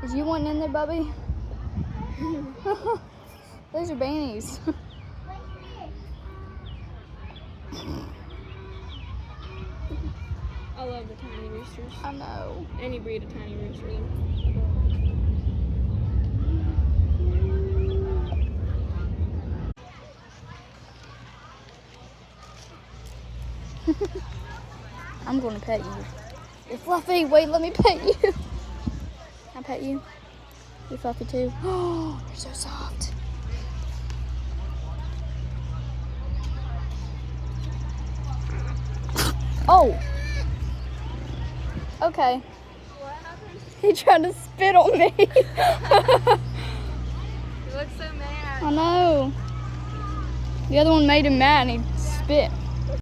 Is you wanting in there, Bubby? Those are bannies. I love the tiny roosters. I know. Any breed of tiny rooster. I'm going to pet you. You're fluffy. Wait, let me pet you. Can I pet you? You're fluffy too. Oh, you're so soft. Oh. Okay. What happened? He tried to spit on me. You look so mad. I know. The other one made him mad and he spit.